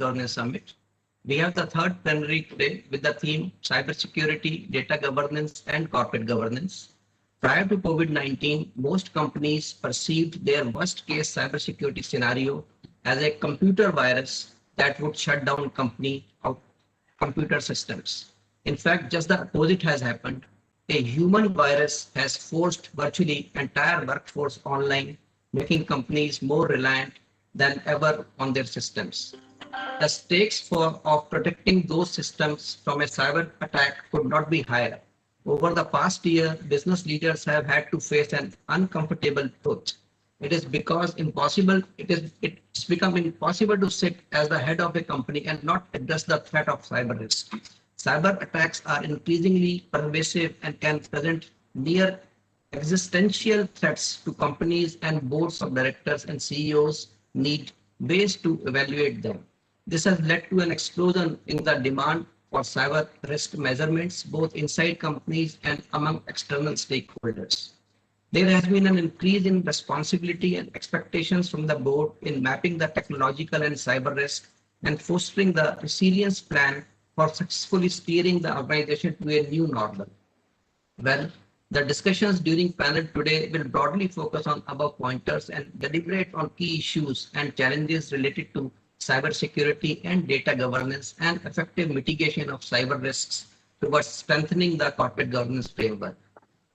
Governance Summit. We have the third plenary today with the theme Cybersecurity, Data Governance, and Corporate Governance. Prior to COVID-19, most companies perceived their worst-case cybersecurity scenario as a computer virus that would shut down computer systems. In fact, just the opposite has happened. A human virus has forced virtually entire workforce online, making companies more reliant than ever on their systems. The stakes of protecting those systems from a cyber attack could not be higher. Over the past year, business leaders have had to face an uncomfortable truth. It's become impossible to sit as the head of a company and not address the threat of cyber risk. Cyber attacks are increasingly pervasive and can present near existential threats to companies, and boards of directors and CEOs need ways to evaluate them. This has led to an explosion in the demand for cyber risk measurements, both inside companies and among external stakeholders. There has been an increase in responsibility and expectations from the board in mapping the technological and cyber risk and fostering the resilience plan for successfully steering the organization to a new normal. Well, the discussions during panel today will broadly focus on above pointers and deliberate on key issues and challenges related to cybersecurity and data governance and effective mitigation of cyber risks towards strengthening the corporate governance framework.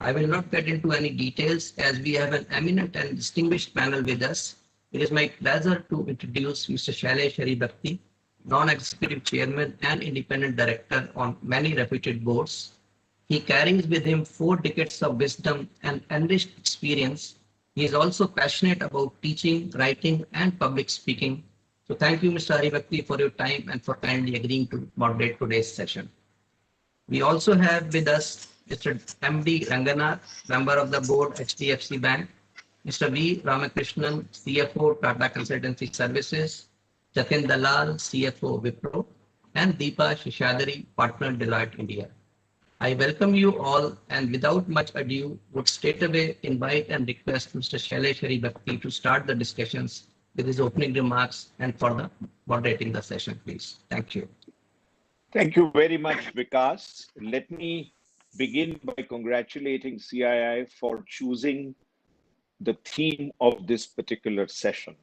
I will not get into any details as we have an eminent and distinguished panel with us. It is my pleasure to introduce Mr. Shailesh Haribhakti, non-executive chairman and independent director on many reputed boards. He carries with him 4 decades of wisdom and enriched experience. He is also passionate about teaching, writing, and public speaking. So thank you, Mr. Haribhakti, for your time and for kindly agreeing to moderate today's session. We also have with us Mr. M.D. Ranganath, member of the board, HDFC Bank, Mr. V. Ramakrishnan, CFO, Tata Consultancy Services, Jatin Dalal, CFO, Wipro, and Deepa Shishadari, partner, Deloitte India. I welcome you all, and without much ado, would straightaway invite and request Mr. Shailesh Haribhakti to start the discussions with his opening remarks and for the moderating the session, please. Thank you. Thank you very much, Vikas. Let me begin by congratulating CII for choosing the theme of this particular session.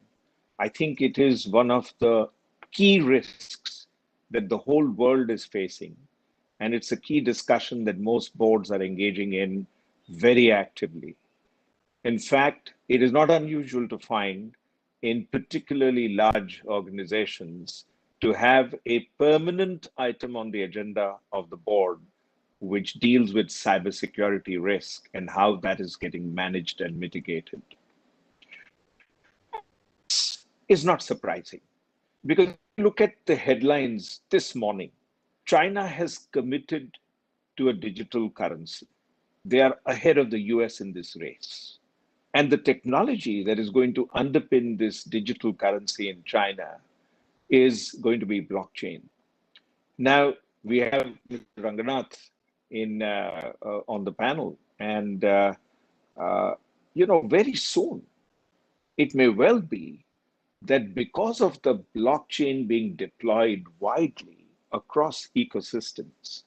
I think it is one of the key risks that the whole world is facing, and it's a key discussion that most boards are engaging in very actively. In fact, it is not unusual to find in particularly large organizations to have a permanent item on the agenda of the board which deals with cybersecurity risk and how that is getting managed and mitigated. It's not surprising because look at the headlines this morning. China has committed to a digital currency. They are ahead of the US in this race. And the technology that is going to underpin this digital currency in China is going to be blockchain. Now, we have Mr. Ranganath on the panel, and very soon it may well be that because of the blockchain being deployed widely across ecosystems,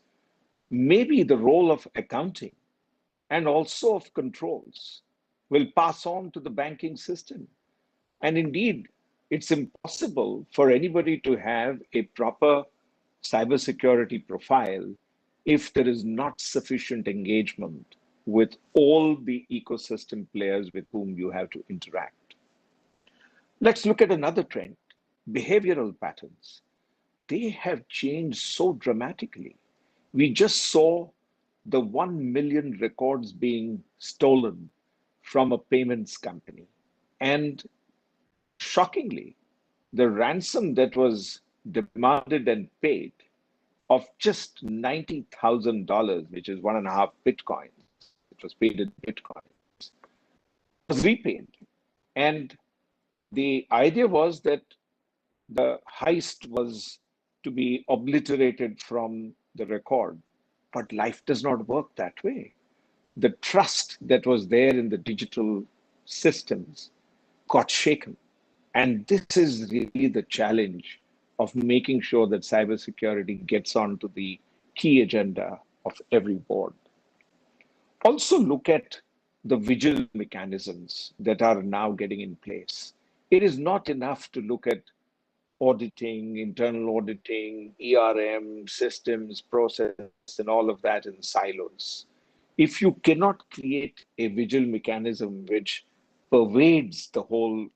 maybe the role of accounting and also of controls will pass on to the banking system. And indeed, it's impossible for anybody to have a proper cybersecurity profile if there is not sufficient engagement with all the ecosystem players with whom you have to interact. Let's look at another trend, behavioral patterns. They have changed so dramatically. We just saw the 1 million records being stolen from a payments company. And shockingly, the ransom that was demanded and paid of just $90,000, which is 1.5 Bitcoins, it was paid in Bitcoins, was repaid. And the idea was that the heist was to be obliterated from the record, but life does not work that way. The trust that was there in the digital systems got shaken. And this is really the challenge of making sure that cybersecurity gets onto the key agenda of every board. Also look at the vigil mechanisms that are now getting in place. It is not enough to look at auditing, internal auditing, ERM, systems, process, and all of that in silos. If you cannot create a vigil mechanism which pervades the whole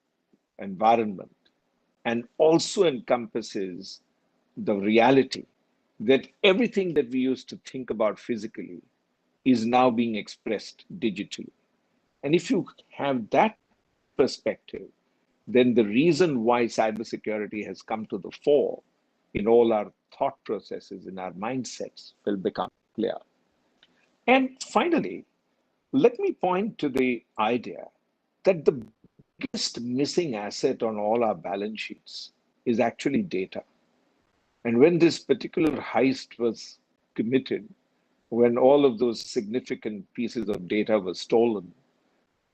environment and also encompasses the reality that everything that we used to think about physically is now being expressed digitally. And if you have that perspective, then the reason why cybersecurity has come to the fore in all our thought processes, in our mindsets, will become clear. And finally, let me point to the idea that the biggest missing asset on all our balance sheets is actually data. And when this particular heist was committed, when all of those significant pieces of data were stolen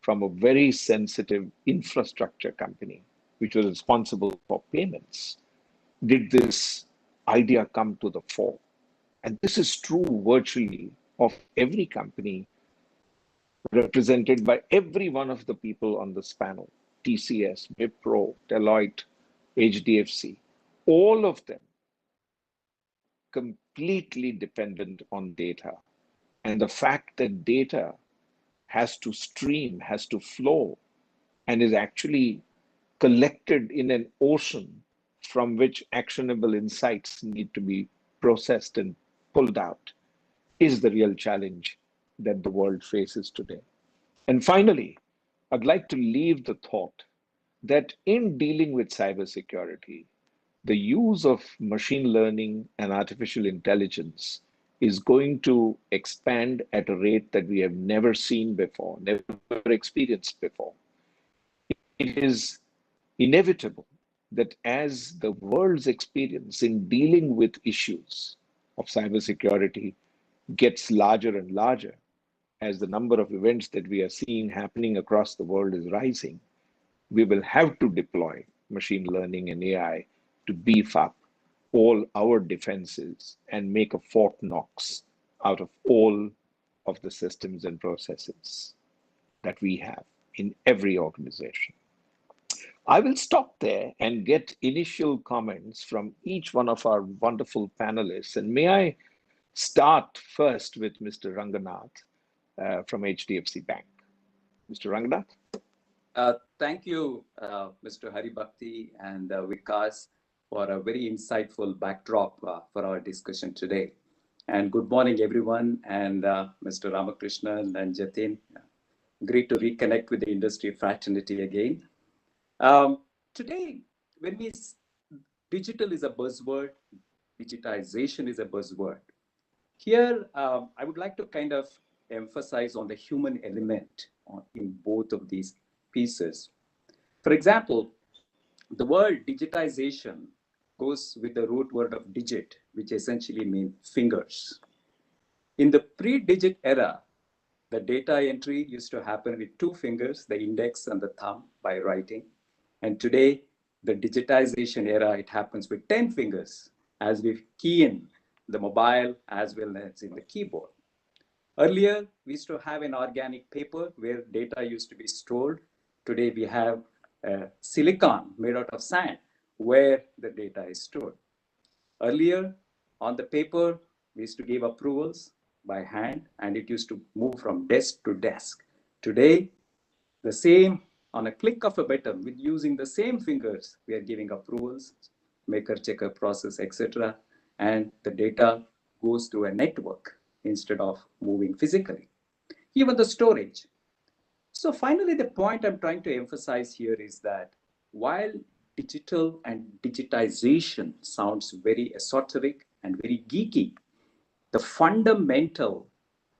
from a very sensitive infrastructure company, which was responsible for payments, did this idea come to the fore. And this is true virtually of every company represented by every one of the people on this panel: TCS, Wipro, Deloitte, HDFC, all of them completely dependent on data. And the fact that data has to stream, has to flow, and is actually collected in an ocean from which actionable insights need to be processed and pulled out is the real challenge that the world faces today. And finally, I'd like to leave the thought that in dealing with cybersecurity, the use of machine learning and artificial intelligence is going to expand at a rate that we have never seen before, never experienced before. It is inevitable that as the world's experience in dealing with issues of cybersecurity gets larger and larger, as the number of events that we are seeing happening across the world is rising, we will have to deploy machine learning and AI to beef up all our defenses and make a Fort Knox out of all of the systems and processes that we have in every organization. I will stop there and get initial comments from each one of our wonderful panelists. And may I start first with Mr. Ranganath from HDFC Bank. Mr. Ranganath? Thank you, Mr. Haribhakti and Vikas, for a very insightful backdrop for our discussion today. And good morning, everyone, and Mr. Ramakrishnan and Jatin. Great to reconnect with the industry fraternity again. Today, when digital is a buzzword, digitization is a buzzword. Here, I would like to kind of emphasize on the human element in both of these pieces. For example, the word digitization goes with the root word of digit, which essentially means fingers. In the pre-digit era, the data entry used to happen with two fingers, the index and the thumb, by writing. And today, the digitization era, it happens with 10 fingers as we key in the mobile as well as in the keyboard. Earlier, we used to have an organic paper where data used to be stored. Today, we have silicon made out of sand where the data is stored. Earlier, on the paper, we used to give approvals by hand, and it used to move from desk to desk. Today, the same, on a click of a button, with using the same fingers, we are giving approvals, maker, checker, process, etc. And the data goes through a network instead of moving physically. Even the storage. So finally, the point I'm trying to emphasize here is that while digital and digitization sounds very esoteric and very geeky, the fundamental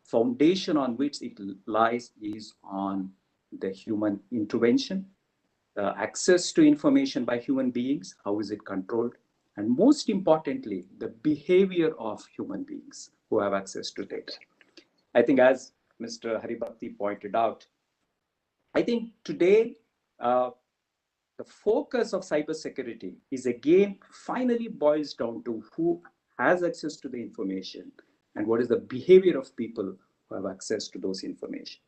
foundation on which it lies is on the human intervention, access to information by human beings, how is it controlled, and most importantly, the behavior of human beings who have access to data. I think as Mr. Haribhakti pointed out, I think today the focus of cybersecurity is again finally boils down to who has access to the information and what is the behavior of people who have access to those information.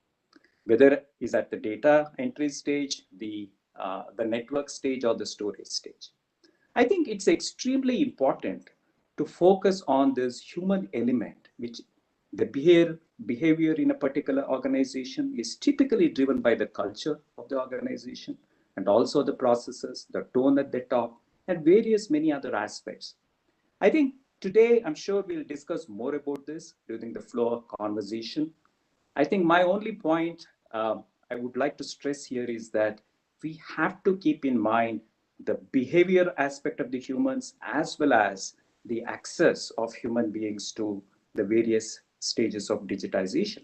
Whether is at the data entry stage, the network stage, or the storage stage. I think it's extremely important to focus on this human element, which the behavior in a particular organization is typically driven by the culture of the organization and also the processes, the tone at the top, and various many other aspects. I think today, I'm sure we'll discuss more about this during the flow of conversation. I think my only point I would like to stress here is that we have to keep in mind the behavior aspect of the humans as well as the access of human beings to the various stages of digitization.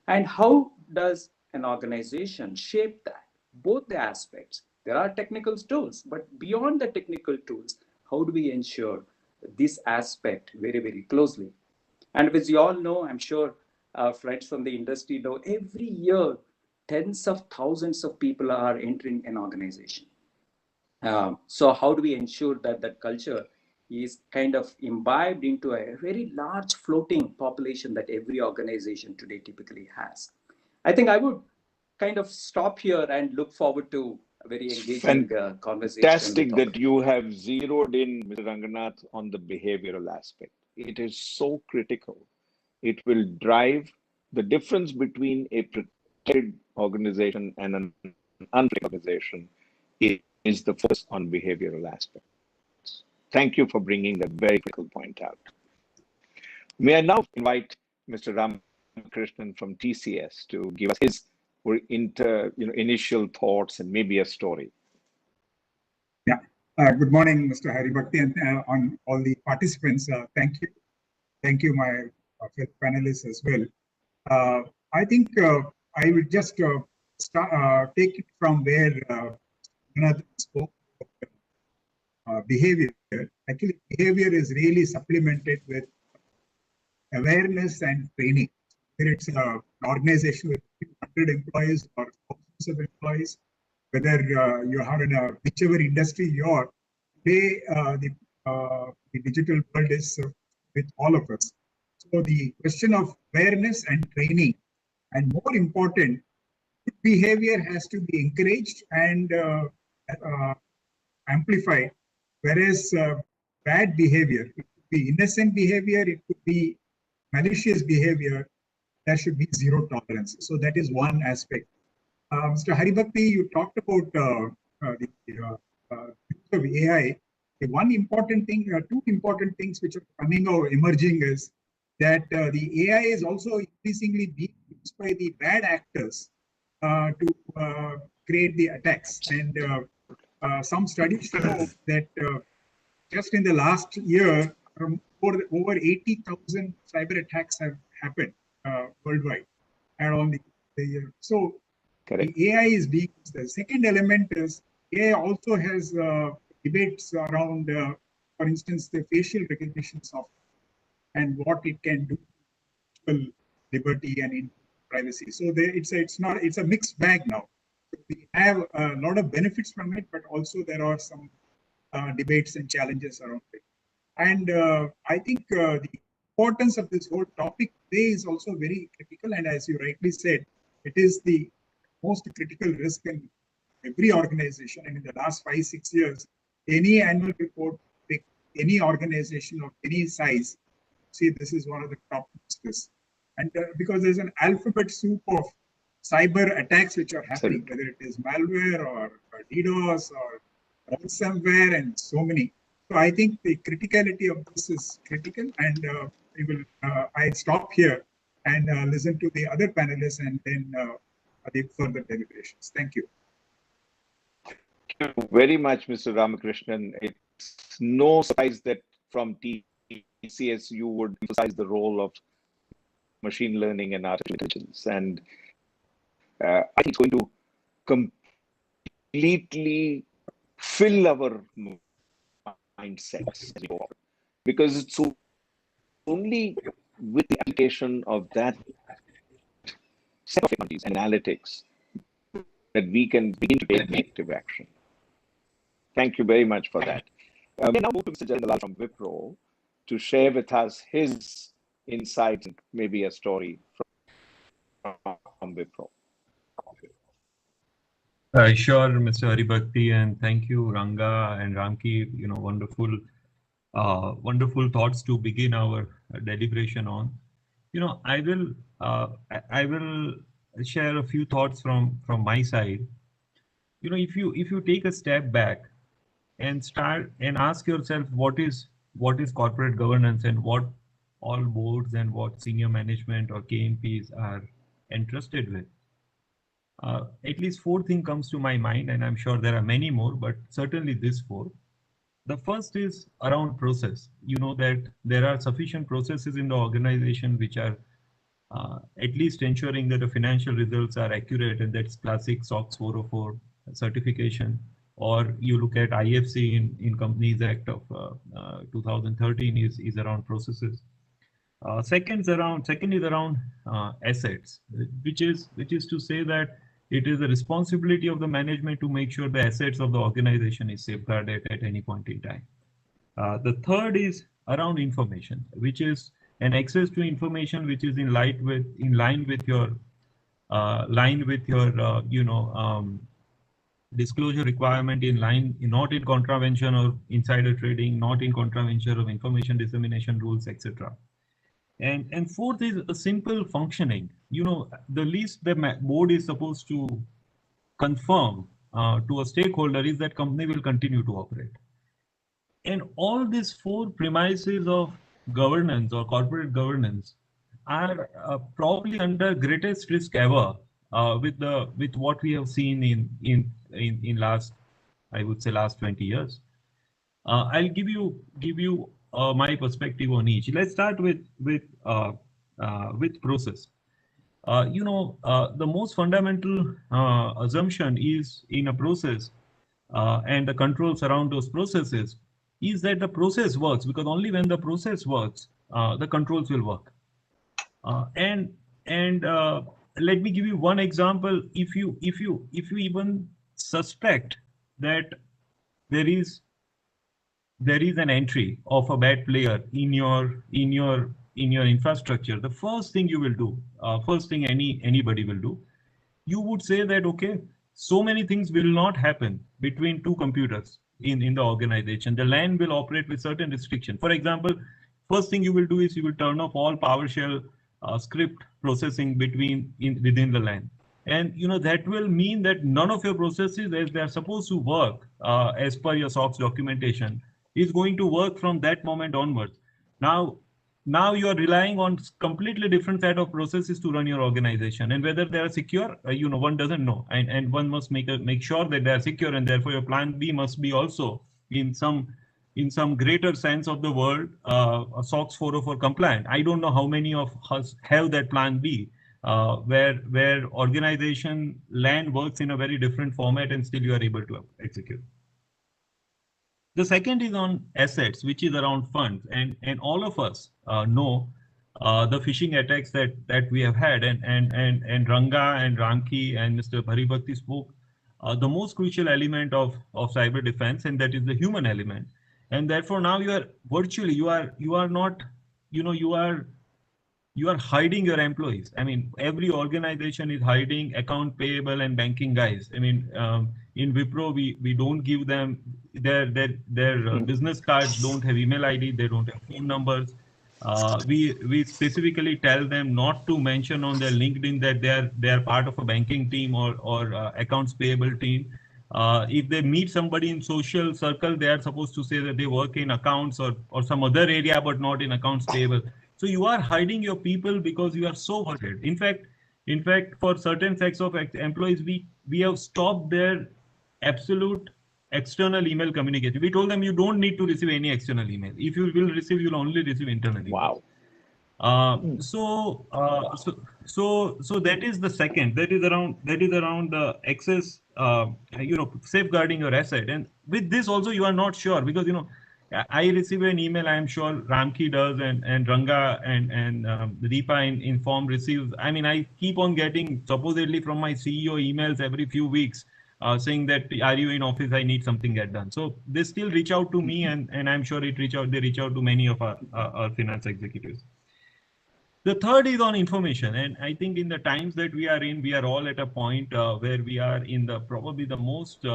And how does an organization shape that? Both the aspects. There are technical tools, but beyond the technical tools, how do we ensure this aspect very, very closely? And as you all know, I'm sure friends from the industry know, every year, tens of thousands of people are entering an organization. So how do we ensure that that culture is kind of imbibed into a very large floating population that every organization today typically has? I think I would kind of stop here and look forward to a very engaging conversation. Fantastic that you have zeroed in, Mr. Ranganath, on the behavioral aspect. It is so critical. It will drive the difference between a protected organization and an unprotected organization is the focus on behavioral aspects. Thank you for bringing that very critical point out. May I now invite Mr. Krishnan from TCS to give us his initial thoughts and maybe a story. Yeah. Good morning, Mr. Haribhakti, and on all the participants. Thank you. Thank you, my fellow panelists as well. I think I will just take it from where Jonathan spoke about behavior. Actually, behavior is really supplemented with awareness and training. Whether it's an organization with 100 employees or thousands of employees, whether you are in whichever industry you are, today the digital world is with all of us. So the question of awareness and training, and more important, good behavior has to be encouraged and amplified, whereas bad behavior, it could be innocent behavior, it could be malicious behavior, there should be zero tolerance. So that is one aspect. Mr. Haribhakti, you talked about the use of AI. The one important thing, two important things which are coming out, emerging is that the AI is also increasingly being used by the bad actors to create the attacks. And some studies show that just in the last year, over 80,000 cyber attacks have happened worldwide around the year. So correct. The AI is being used. The second element is AI also has debates around, for instance, the facial recognition software and what it can do to liberty and privacy. So it's a mixed bag now. We have a lot of benefits from it, but also there are some debates and challenges around it. And I think the importance of this whole topic today is also very critical. And as you rightly said, it is the most critical risk in every organization. And in the last 5-6 years, any annual report, pick any organization of any size, see this is one of the top risks. And because there's an alphabet soup of cyber attacks which are happening, whether it is malware or DDoS or ransomware and so many. So I think the criticality of this is critical, and I stop here and listen to the other panelists and then the further deliberations. Thank you. Thank you very much, Mr. Ramakrishnan. It's no surprise that from TCS you would emphasize the role of machine learning and artificial intelligence, and I think it's going to completely fill our mindsets as we go forward, because it's only with the application of that set of technologies and analytics that we can begin to take active action. Thank you very much for that. We now move to Mr. Jalal from Wipro to share with us his insight and maybe a story from Wipro. Sure, Mr. Haribhakti, and thank you, Ranga and Ramki. Wonderful thoughts to begin our deliberation on. I will share a few thoughts from my side. If you take a step back and start and ask yourself what is corporate governance and what all boards and what senior management or KMPs are entrusted with. At least four things comes to my mind, and I'm sure there are many more, but certainly this four. The first is around process. You know that there are sufficient processes in the organization which are at least ensuring that the financial results are accurate, and that's classic SOX 404 certification. Or you look at IFC in Companies Act of 2013 is around processes. Second is around assets, which is to say that it is the responsibility of the management to make sure the assets of the organization is safeguarded at any point in time. The third is around information, which is an access to information which is in line with your disclosure requirement, not in contravention of insider trading, not in contravention of information dissemination rules, etc. And fourth is a simple functioning. The least the board is supposed to confirm to a stakeholder is that company will continue to operate. And all these four premises of governance or corporate governance are probably under greatest risk ever with what we have seen in last 20 years. I'll give you my perspective on each. Let's start with process. The most fundamental assumption is in a process and the controls around those processes is that the process works, because only when the process works, the controls will work. And let me give you one example. If you even suspect that there is an entry of a bad player in your infrastructure, the first thing you will do, first thing anybody will do, you would say that, okay, so many things will not happen between two computers in the organization. The LAN will operate with certain restriction. For example, first thing you will do is you will turn off all PowerShell script processing within the LAN. And that will mean that none of your processes, as they are supposed to work as per your SOX documentation, is going to work from that moment onwards. Now you are relying on completely different set of processes to run your organization, and whether they are secure, one doesn't know, and one must make sure that they are secure, and therefore your plan B must be also in some greater sense of the word a SOX 404 compliant. I don't know how many of us have that plan B, where organization LAN works in a very different format and still you are able to execute. The second is on assets, which is around funds, and all of us know the phishing attacks that we have had, and Ranga and Ramki and Mr. Haribhakti spoke the most crucial element of cyber defense, and that is the human element. And therefore now you are hiding your employees. I mean, every organization is hiding account payable and banking guys. I mean, in Wipro, we don't give them their business cards, don't have email ID, they don't have phone numbers. We specifically tell them not to mention on their LinkedIn that they are part of a banking team or accounts payable team. If they meet somebody in social circle, they are supposed to say that they work in accounts or some other area, but not in accounts payable. So you are hiding your people because you are so worried. In fact, for certain sets of employees, we have stopped their absolute external email communication. We told them you don't need to receive any external email. If you will receive, you'll only receive internal email. Wow. So that is the second. That is around the access, safeguarding your asset. And with this also, you are not sure, because I receive an email. I am sure Ramki does, and Ranga and Deepa in form receives. I mean, I keep on getting supposedly from my CEO emails every few weeks saying that, are you in office? I need something get done. So they still reach out to me, and I'm sure they reach out to many of our finance executives. The third is on information, and I think in the times that we are in, we are all at a point where we are in the probably the most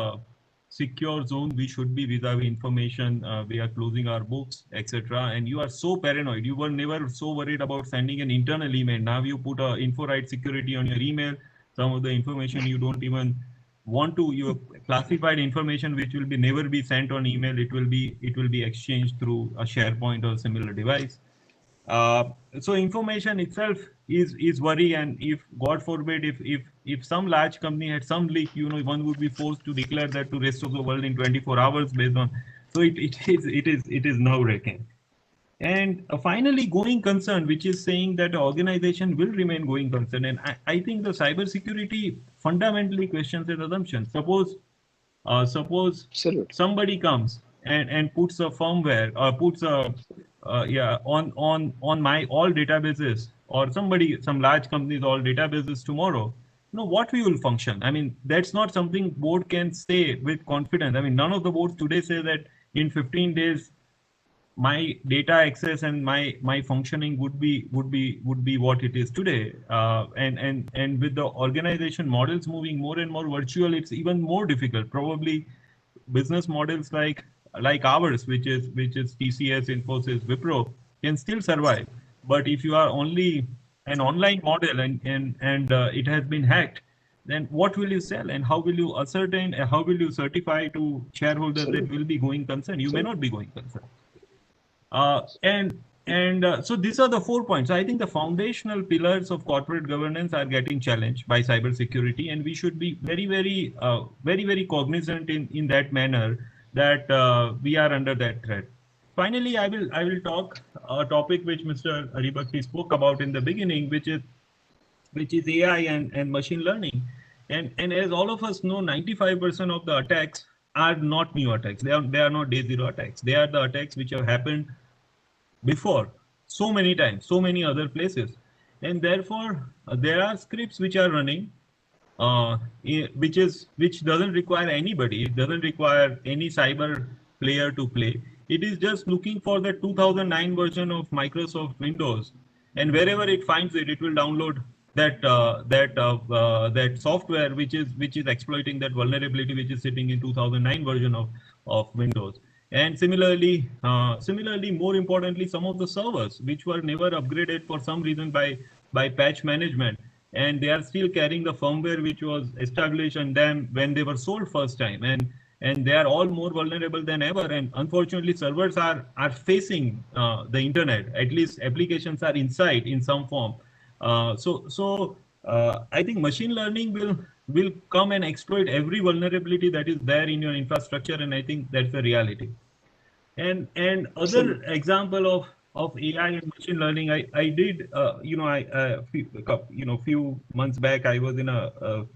secure zone we should be vis-a-vis information. We are closing our books, etc. And you are so paranoid. You were never so worried about sending an internal email. Now you put a info-right security on your email. Some of the information you don't even want to, your classified information which will be never be sent on email. It will be exchanged through a SharePoint or similar device. So information itself is worry, and if God forbid if some large company had some leak, one would be forced to declare that to rest of the world in 24 hours based on. So it is nerve-wracking. And finally, going concern, which is saying that the organization will remain going concern. And I think the cybersecurity fundamentally questions that assumption. Suppose Absolutely. somebody comes and puts a firmware or puts a on my all databases, or some large companies all databases tomorrow, what we will function. I mean, that's not something board can say with confidence. I mean, none of the boards today say that in 15 days my data access and my functioning would be what it is today. And with the organization models moving more and more virtual, it's even more difficult. Probably business models like ours, which is TCS, Infosys, Wipro, can still survive. But if you are only an online model and it has been hacked, then what will you sell, and how will you ascertain, how will you certify to shareholders that will be going concern? You may not be going concern. So these are the 4 points. I think the foundational pillars of corporate governance are getting challenged by cybersecurity, and we should be very cognizant in that manner that we are under that threat. Finally, I will talk a topic which Mr. Haribhakti spoke about in the beginning, which is AI and machine learning. And as all of us know, 95% of the attacks are not new attacks. They are not day zero attacks. They are the attacks which have happened before so many times, so many other places. And therefore, there are scripts which are running, which doesn't require anybody. It doesn't require any cyber player to play. It is just looking for the 2009 version of Microsoft Windows, and wherever it finds it, it will download that software which is exploiting that vulnerability which is sitting in 2009 version of Windows. And similarly, more importantly, some of the servers which were never upgraded for some reason by patch management, and they are still carrying the firmware which was established on them when they were sold first time, and they are all more vulnerable than ever. And unfortunately, servers are facing the internet. At least applications are inside in some form. So I think machine learning will come and exploit every vulnerability that is there in your infrastructure, and I think that's the reality. And other example of AI and machine learning, I did few months back I was in a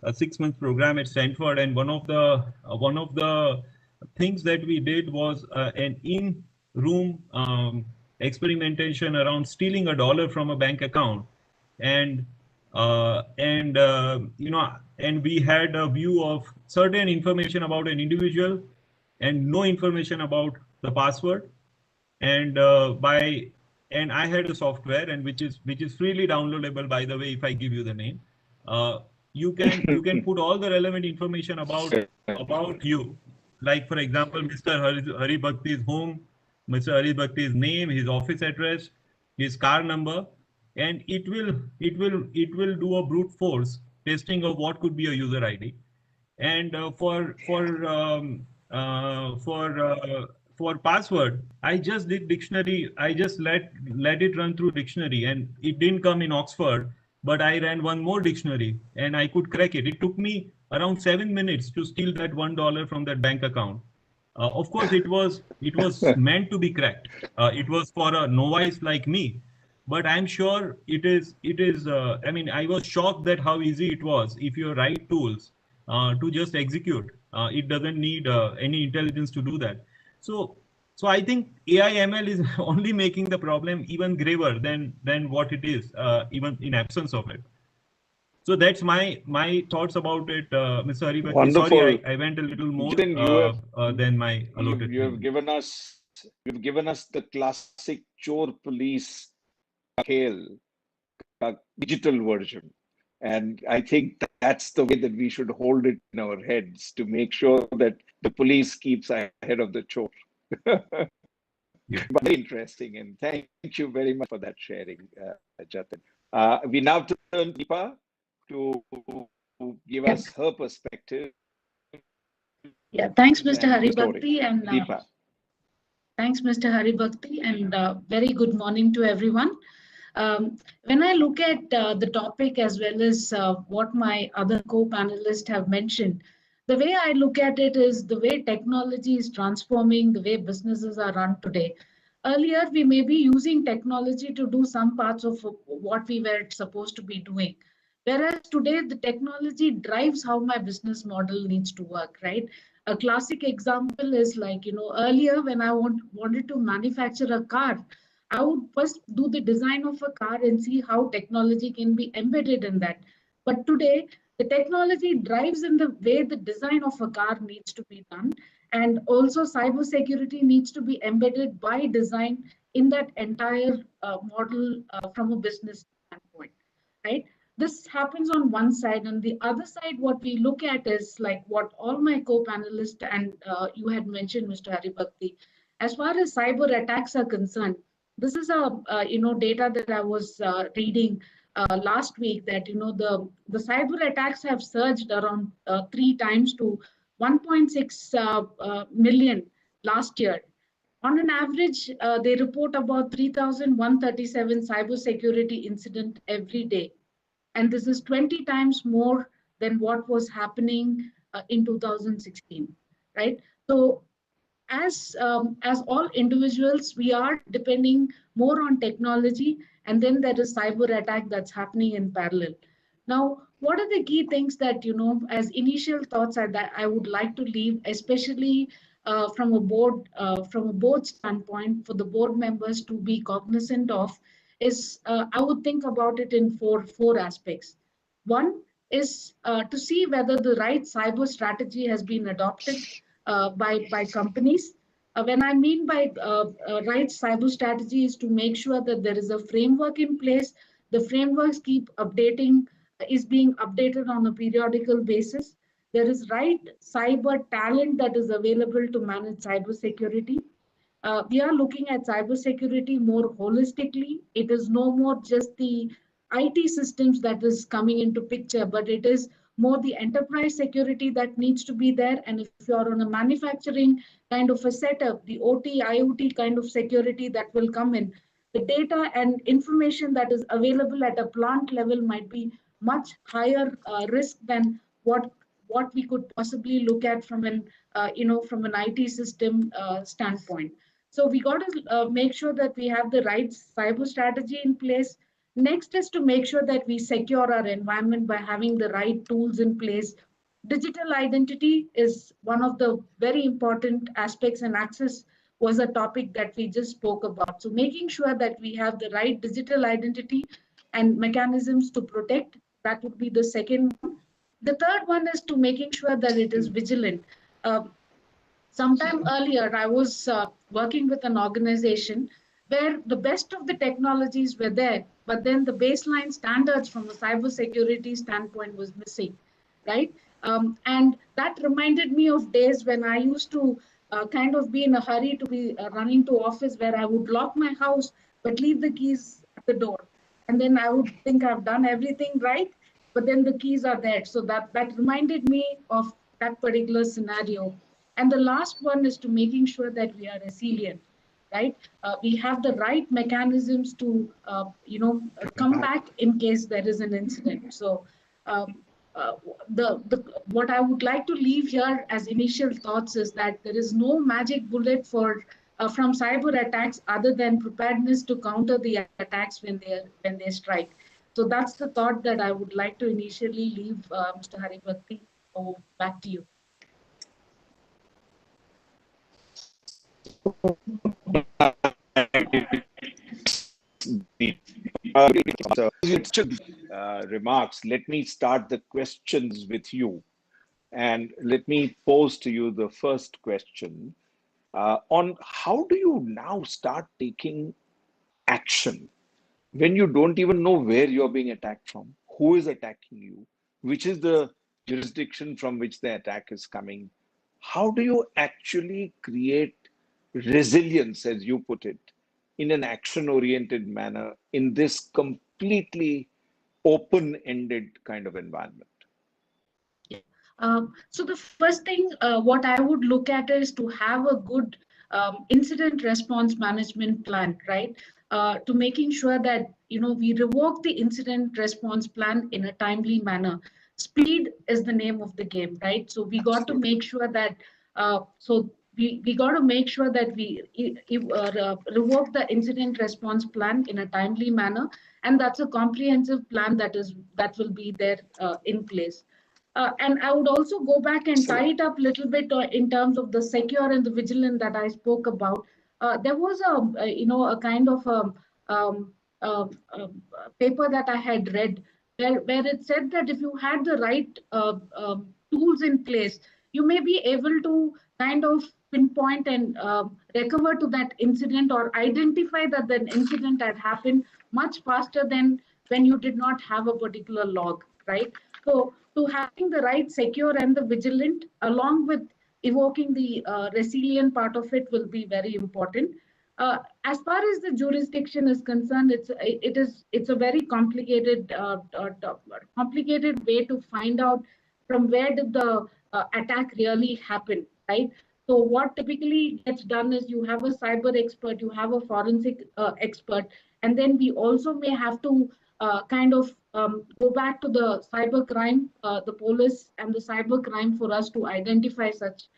6-month program at Stanford, and one of the things that we did was an in-room experimentation around stealing $1 from a bank account, and we had a view of certain information about an individual and no information about the password, and I had a software, and which is freely downloadable, by the way. If I give you the name, you can put all the relevant information about you, like for example, Mr. Haribhakti's home, Mr. Haribhakti's name, his office address, his car number, and it will do a brute force testing of what could be a user ID. And for password, I just did dictionary. I just let it run through dictionary, and it didn't come in Oxford, but I ran one more dictionary and I could crack it. It took me around 7 minutes to steal that $1 from that bank account. Of course, it was meant to be cracked. It was for a novice like me, but I'm sure it is. I mean, I was shocked that how easy it was if you write tools to just execute. It doesn't need any intelligence to do that. So I think AI ML is only making the problem even graver than what it is, even in absence of it. So that's my thoughts about it, Mr. Haribhakti. Wonderful. Sorry, I went a little more than my allotted you have time. given us the classic chore police hail digital version. And I think that's the way that we should hold it in our heads to make sure that the police keeps ahead of the chore. Yeah. But very interesting, and thank you very much for that sharing, Jatin. We now turn to Deepa to give us her perspective. Yeah, thanks, Mr. And Haribhakti, and Deepa. thanks, Mr. Haribhakti, and very good morning to everyone. When I look at the topic as well as what my other co-panelists have mentioned, the way I look at it is the way technology is transforming the way businesses are run today. Earlier, we may be using technology to do some parts of what we were supposed to be doing. Whereas today, the technology drives how my business model needs to work, right? A classic example is like, earlier when I wanted to manufacture a car, I would first do the design of a car and see how technology can be embedded in that. But today, the technology drives in the way the design of a car needs to be done. And also cybersecurity needs to be embedded by design in that entire model from a business standpoint, right? This happens on one side. On the other side, what we look at is like what all my co-panelists and you had mentioned, Mr. Haribhakti, as far as cyber attacks are concerned, this is a data that I was reading last week that the cyber attacks have surged around 3 times to 1.6 million last year. On an average, they report about 3,137 cybersecurity incident every day, and this is 20 times more than what was happening in 2016, right? So as all individuals, we are depending more on technology, and then there is cyber attack that's happening in parallel. Now, what are the key things that as initial thoughts that I would like to leave, especially from a board standpoint, for the board members to be cognizant of, is I would think about it in four aspects. One is to see whether the right cyber strategy has been adopted by companies. When I mean by right cyber strategy is to make sure that there is a framework in place. The frameworks keep updating, is being updated on a periodical basis. There is right cyber talent that is available to manage cyber security. We are looking at cybersecurity more holistically. It is no more just the IT systems that is coming into picture, but it is more the enterprise security that needs to be there. And if you're on a manufacturing kind of a setup, the OT, IoT kind of security that will come in, the data and information that is available at a plant level might be much higher risk than what we could possibly look at from an from an IT system standpoint. So we got to make sure that we have the right cyber strategy in place. Next is to make sure that we secure our environment by having the right tools in place. Digital identity is one of the very important aspects, and access was a topic that we just spoke about. So making sure that we have the right digital identity and mechanisms to protect, that would be the second one. The third one is to making sure that it is vigilant. Sometime earlier, I was working with an organization where the best of the technologies were there, but then the baseline standards from a cybersecurity standpoint was missing, right? And that reminded me of days when I used to kind of be in a hurry to be running to office, where I would lock my house, but leave the keys at the door. And then I would think I've done everything right, but then the keys are there. So that reminded me of that particular scenario. And the last one is to making sure that we are resilient, right? We have the right mechanisms to, come back in case there is an incident. So what I would like to leave here as initial thoughts is that there is no magic bullet for from cyber attacks other than preparedness to counter the attacks when they strike. So that's the thought that I would like to initially leave, Mr. Haribhakti. Oh, back to you. remarks, let me start the questions with you. And let me pose to you the first question on how do you now start taking action when you don't even know where you're being attacked from, who is attacking you, which is the jurisdiction from which the attack is coming. How do you actually create resilience, as you put it, in an action-oriented manner in this completely open-ended kind of environment? So the first thing, what I would look at is to have a good incident response management plan, right? To making sure that we revoke the incident response plan in a timely manner. Speed is the name of the game, right? So we got to make sure that we got to make sure that we revoke the incident response plan in a timely manner, and that's a comprehensive plan that will be there in place. And I would also go back and tie it up a little bit in terms of the secure and the vigilant that I spoke about. There was a kind of um, paper that I had read where it said that if you had the right tools in place, you may be able to kind of pinpoint and recover to that incident or identify that the incident had happened much faster than when you did not have a particular log, right? So to having the right secure and the vigilant along with evoking the resilient part of it will be very important. As far as the jurisdiction is concerned, it's a very complicated complicated way to find out from where did the attack really happen, right? So what typically gets done is you have a cyber expert, you have a forensic expert, and then we also may have to kind of go back to the cyber crime, the police and the cyber crime for us to identify such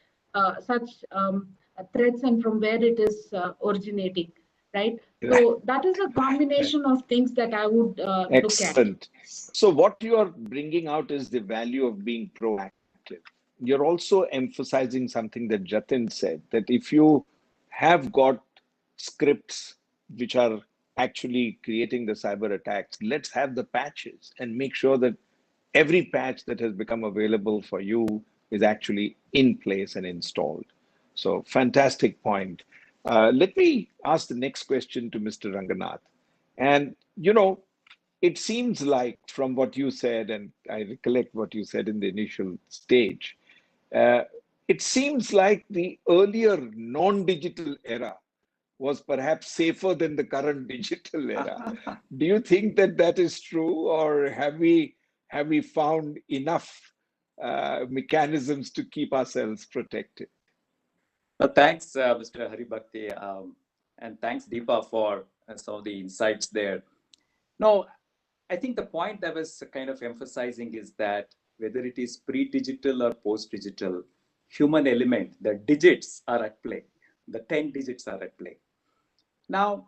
threats and from where it is originating, right? So that is a combination of things that I would look at. Excellent. So what you are bringing out is the value of being proactive. You're also emphasizing something that Jatin said, that if you have got scripts which are actually creating the cyber attacks, let's have the patches and make sure that every patch that has become available for you is actually in place and installed. So fantastic point. Let me ask the next question to Mr. Ranganath. And, it seems like from what you said, and I recollect what you said in the initial stage, it seems like the earlier non-digital era was perhaps safer than the current digital era. Do you think that that is true, or have we found enough mechanisms to keep ourselves protected? Thanks, Mr. Haribhakti, and thanks, Deepa, for some of the insights there. No, I think the point I was kind of emphasizing is that whether it is pre-digital or post-digital, human element, the digits are at play. The 10 digits are at play. Now,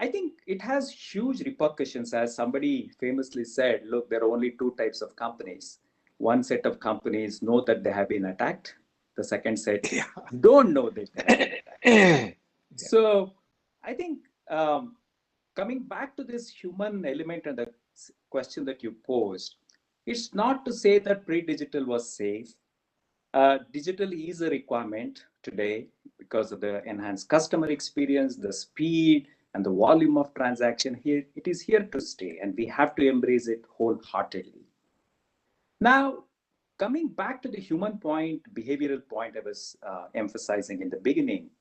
I think it has huge repercussions. As somebody famously said, look, there are only two types of companies. One set of companies know that they have been attacked. The second set don't know that they have been attacked. So I think coming back to this human element and the question that you posed, it's not to say that pre-digital was safe. Digital is a requirement today because of the enhanced customer experience, the speed and the volume of transaction here. It is here to stay, and we have to embrace it wholeheartedly. Now, coming back to the human point, behavioral point I was emphasizing in the beginning,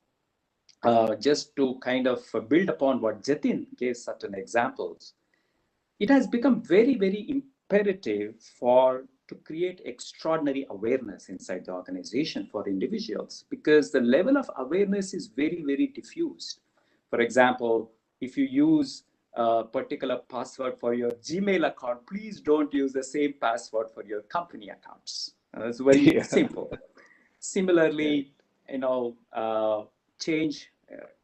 just to kind of build upon what Jatin gave certain examples, it has become very, very imperative to create extraordinary awareness inside the organization for individuals, because the level of awareness is very, very diffused. For example, if you use a particular password for your Gmail account, please don't use the same password for your company accounts. It's very simple. Similarly,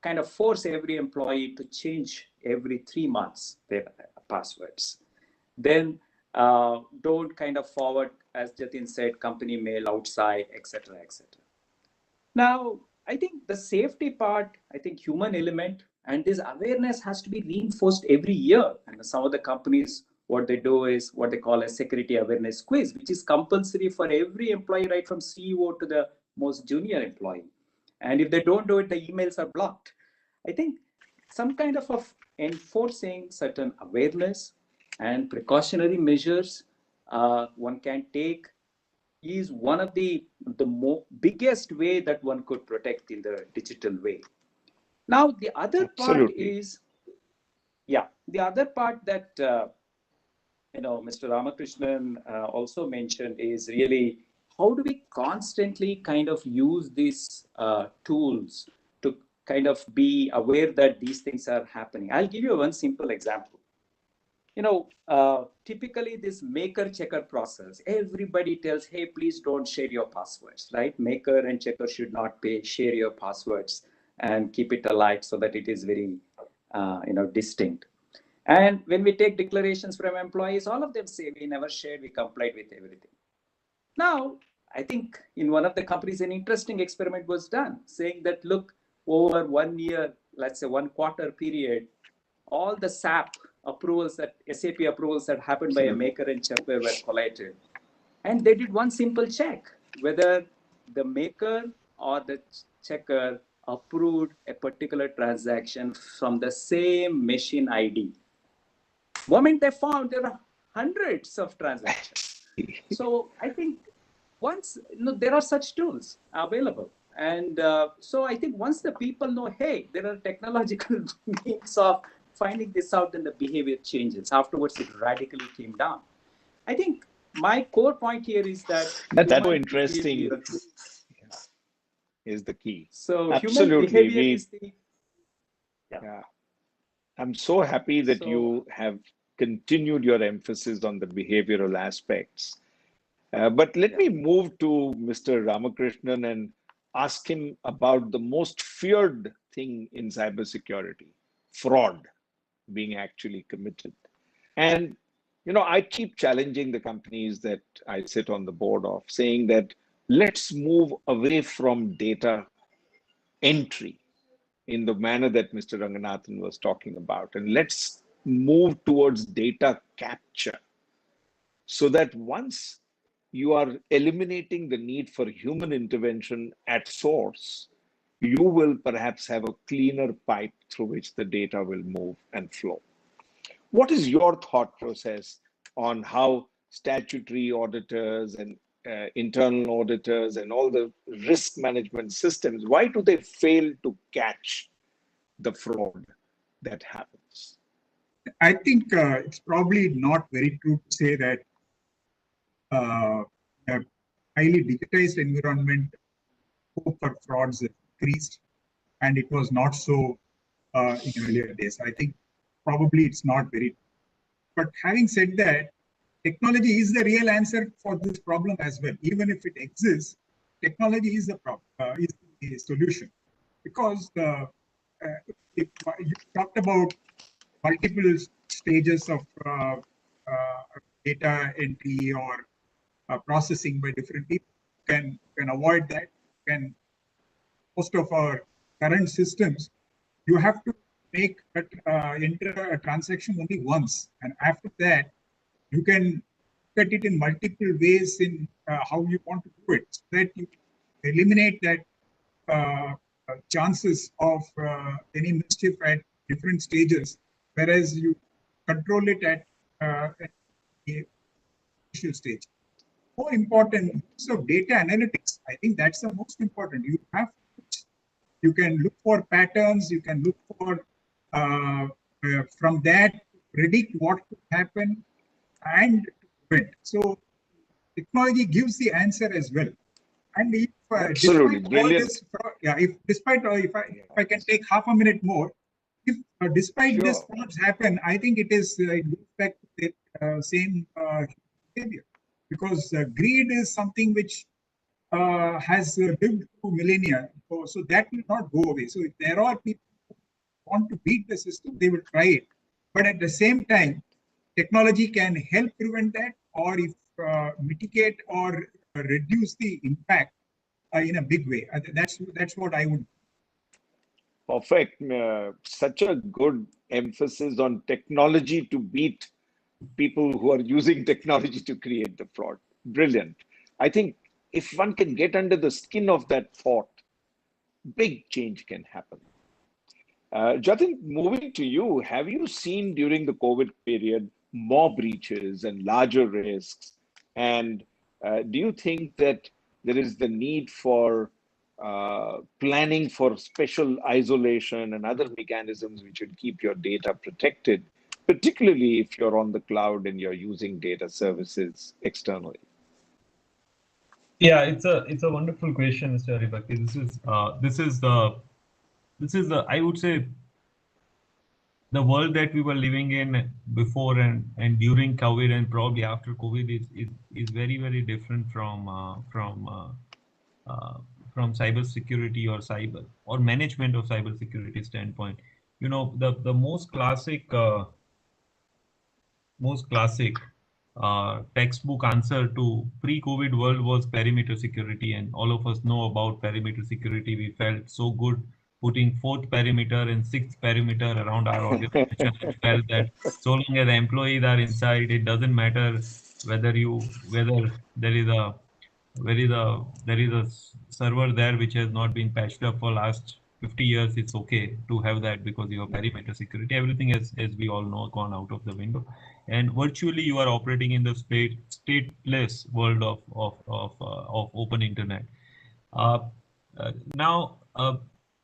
kind of force every employee to change every 3 months their passwords. Then don't kind of forward, as Jatin said, company mail outside, etc., etc. Now, I think the safety part, I think human element and this awareness has to be reinforced every year. And some of the companies what they do is what they call a security awareness quiz, which is compulsory for every employee, right from CEO to the most junior employee. And if they don't do it, the emails are blocked. I think some kind of enforcing certain awareness and precautionary measures one can take is one of the biggest way that one could protect in the digital way. Now, the other part is, the other part that Mr. Ramakrishnan also mentioned is really how do we constantly kind of use these tools to kind of be aware that these things are happening. I'll give you one simple example. Typically this maker checker process, everybody tells, hey, please don't share your passwords, right? Maker and checker should not share your passwords and keep it alive so that it is very, distinct. And when we take declarations from employees, all of them say we never shared, we complied with everything. Now, I think in one of the companies, an interesting experiment was done saying that, look, over 1 year, let's say 1 quarter period, all the SAP approvals SAP approvals that happened by a maker and checker were collated. And they did one simple check, whether the maker or the checker approved a particular transaction from the same machine ID. Moment they found there are hundreds of transactions. So I think once there are such tools available. And so I think once the people know, hey, there are technological means of finding this out, then the behavior changes. Afterwards, it radically came down. I think my core point here is that that's so interesting is the key. So absolutely, human behavior is the I'm so happy that you have continued your emphasis on the behavioral aspects. But let me move to Mr. Ramakrishnan and ask him about the most feared thing in cybersecurity, fraud being actually committed. And, I keep challenging the companies that I sit on the board of, saying that let's move away from data entry in the manner that Mr. Ranganathan was talking about. And let's move towards data capture so that once you are eliminating the need for human intervention at source, you will perhaps have a cleaner pipe through which the data will move and flow. What is your thought process on how statutory auditors and internal auditors and all the risk management systems, why do they fail to catch the fraud that happens? I think it's probably not very true to say that a highly digitized environment scope for frauds increased, and it was not so in earlier days. I think probably it's not very. But having said that, technology is the real answer for this problem as well. Even if it exists, technology is the problem, is the solution, because you talked about multiple stages of data entry or processing by different people. Can avoid that. Most of our current systems, you have to make enter a transaction only once, and after that you can cut it in multiple ways in how you want to do it, so that you eliminate that chances of any mischief at different stages, whereas you control it at the initial stage. More important, use of data analytics. I think that's the most important. You can look for patterns. You can look for from that predict what could happen and prevent. So technology gives the answer as well. And if absolutely brilliant. If I can take half a minute more, if despite this frauds happen, I think it is it goes back to the same behavior, because greed is something which has lived through millennia, so that will not go away. So if there are people who want to beat the system, they will try it. But at the same time, technology can help prevent that, or if mitigate or reduce the impact in a big way. That's what I would. Perfect. Such a good emphasis on technology to beat people who are using technology to create the fraud. Brilliant. I think if one can get under the skin of that thought, big change can happen. Jatin, moving to you, have you seen during the COVID period more breaches and larger risks? And do you think that there is the need for planning for special isolation and other mechanisms which would keep your data protected, particularly if you're on the cloud and you're using data services externally? Yeah, it's a wonderful question, Mr. Haribhakti. This is the I would say the world that we were living in before and during COVID and probably after COVID is very, very different from cybersecurity or cyber or management of cybersecurity standpoint. You know, the most classic textbook answer to pre-COVID world was perimeter security, and all of us know about perimeter security. We felt so good putting fourth perimeter and sixth perimeter around our organization and felt that so long as employees are inside, it doesn't matter whether there is a server there which has not been patched up for last 50 years. It's okay to have that because you have perimeter security. Everything has, as we all know, gone out of the window, and virtually you are operating in the stateless world of open internet. Now,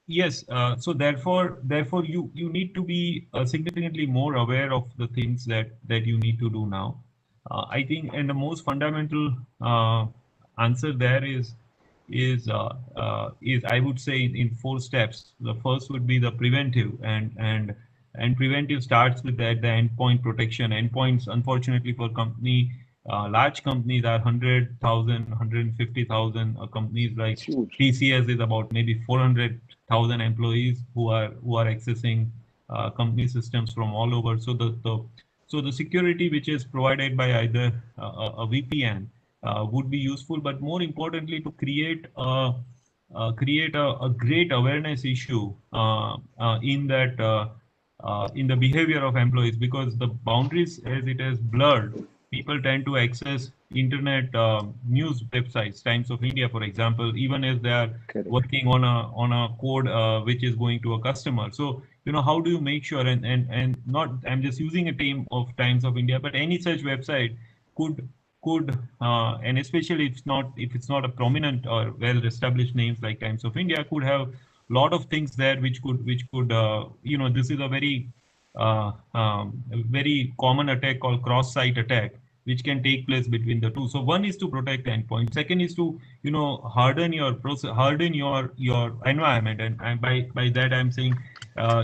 yes, so therefore you need to be significantly more aware of the things that you need to do now. I think, and the most fundamental answer there is I would say in 4 steps. The first would be the preventive, and preventive starts with the endpoint protection. Endpoints, unfortunately for large companies, are 100,000, 150,000. Companies like TCS is about maybe 400,000 employees who are accessing company systems from all over. So the security which is provided by either a VPN would be useful, but more importantly, to create a great awareness issue in the behavior of employees, because the boundaries, as it has blurred, people tend to access internet news websites, Times of India, for example, even as they are working on a code which is going to a customer. So, you know, how do you make sure, and not, I'm just using a team of Times of India, but any such website could and especially if it's not a prominent or well-established names like Times of India, could have a lot of things there which could you know, this is a very common attack called cross-site attack, which can take place between the two. So one is to protect the endpoint. Second is to, you know, harden your process, harden your environment, and by that I'm saying,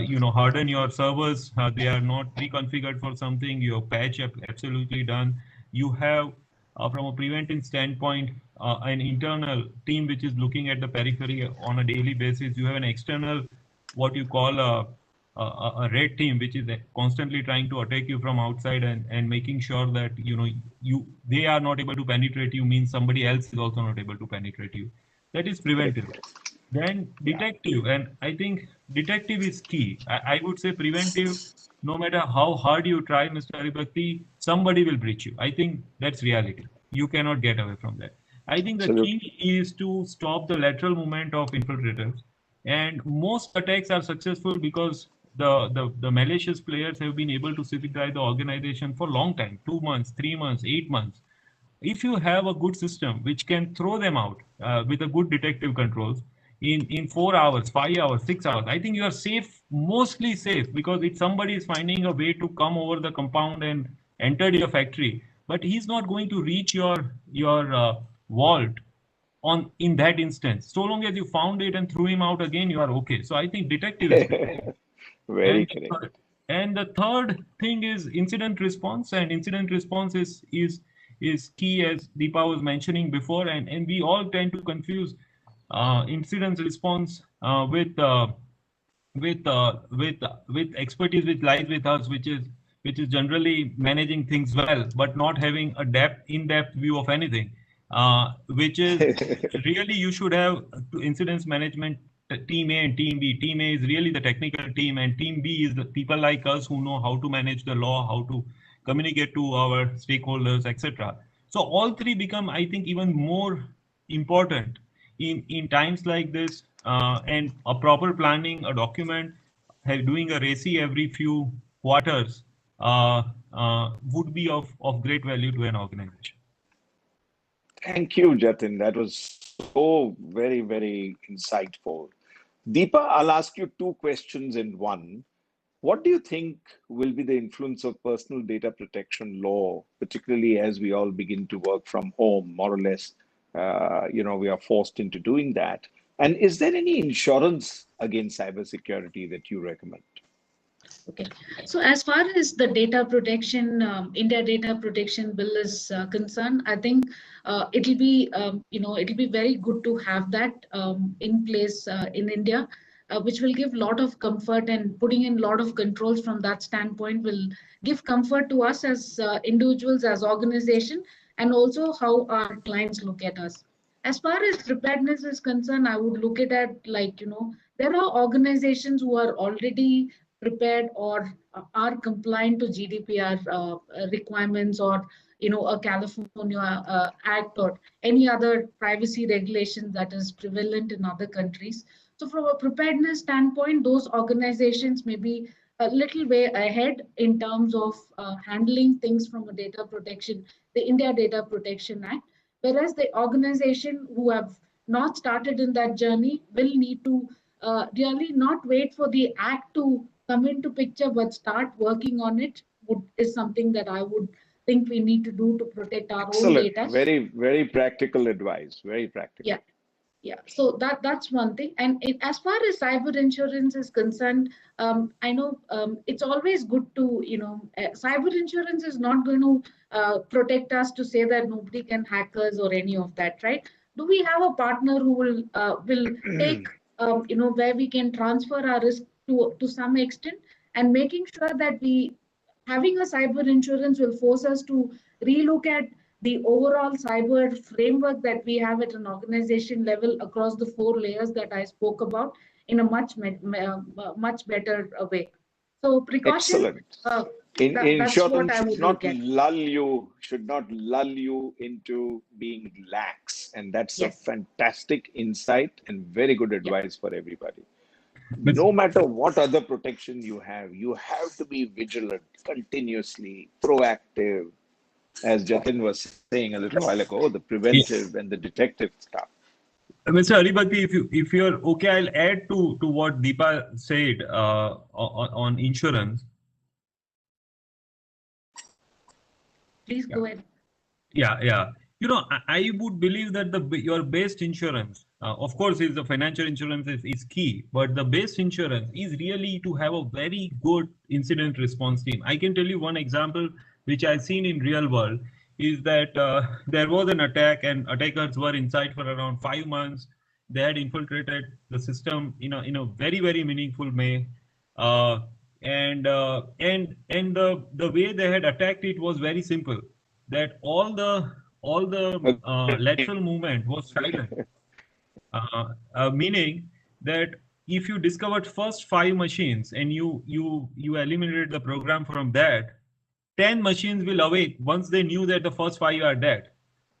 you know, harden your servers. They are not pre-configured for something. Your patch absolutely done. You have from a preventive standpoint, an internal team which is looking at the periphery on a daily basis. You have an external, what you call a red team, which is constantly trying to attack you from outside and making sure that, you know, they are not able to penetrate you, means somebody else is also not able to penetrate you. That is preventive. Then detective, and I think detective is key. I would say preventive, no matter how hard you try, Mr. Haribhakti, somebody will breach you. I think that's reality. You cannot get away from that. I think the key is to stop the lateral movement of infiltrators. And most attacks are successful because the malicious players have been able to civilize the organization for a long time, 2 months, 3 months, 8 months. If you have a good system which can throw them out with a good detective controls in 4 hours, 5 hours, 6 hours, I think you are safe, mostly safe, because if somebody is finding a way to come over the compound and enter your factory, but he's not going to reach your vault in that instance. So long as you found it and threw him out again, you are okay. So I think detective is very correct. And the third thing is incident response, and incident response is key, as Deepa was mentioning before, and we all tend to confuse incident response with expertise which lies with us, which is generally managing things well, but not having a in-depth view of anything. Which is really, you should have incidents management team A and team B. Team A is really the technical team, and team B is the people like us who know how to manage the law, how to, communicate to our stakeholders, etc. So all three become, I think, even more important in times like this, and a proper planning, a document, doing a RACI every few quarters would be of great value to an organization. Thank you, Jatin. That was so very, very insightful. Deepa, I'll ask you two questions in one. What do you think will be the influence of personal data protection law, particularly as we all begin to work from home, more or less, we are forced into doing that? And is there any insurance against cybersecurity that you recommend? Okay, so as far as the data protection, India Data Protection Bill is concerned, I think it'll be, it'll be very good to have that in place in India, which will give a lot of comfort, and putting in a lot of controls from that standpoint will give comfort to us as individuals, as organization, and also how our clients look at us. As far as preparedness is concerned, I would look at it like, there are organizations who are already prepared or are compliant to GDPR requirements, or a California Act, or any other privacy regulation that is prevalent in other countries. So from a preparedness standpoint, those organizations may be a little way ahead in terms of handling things from a data protection, the India Data Protection Act, whereas the organization who have not started in that journey will need to really not wait for the act to come into picture, but start working on it is something that I would think we need to do to protect our own data. Very, very practical advice. Very practical. Yeah. So that's one thing. And as far as cyber insurance is concerned, I know it's always good to, cyber insurance is not going to protect us to say that nobody can hack us or any of that, right? Do we have a partner who will take, where we can transfer our risk to some extent, and making sure that having a cyber insurance will force us to relook at the overall cyber framework that we have at an organization level across the 4 layers that I spoke about in a much better way. So precaution. Excellent. That's what I would look at. Should not lull you into being lax, and that's a Yes. fantastic insight and very good advice for everybody. No matter what other protection you have to be vigilant, continuously proactive, as Jatin was saying a little while ago, the preventive and the detective stuff. Mr. Haribhakti, if you're okay, I'll add to what Deepa said on insurance. Please go ahead. Yeah. I would believe that your best insurance, of course, is the financial insurance is key, but the best insurance is really to have a very good incident response team. I can tell you one example which I've seen in real world is that there was an attack, and attackers were inside for around 5 months. They had infiltrated the system in a very, very meaningful way. And the way they had attacked it was very simple, that all the lateral movement was silent, meaning that if you discovered first 5 machines and you eliminated the program from that, 10 machines will awake once they knew that the first 5 are dead,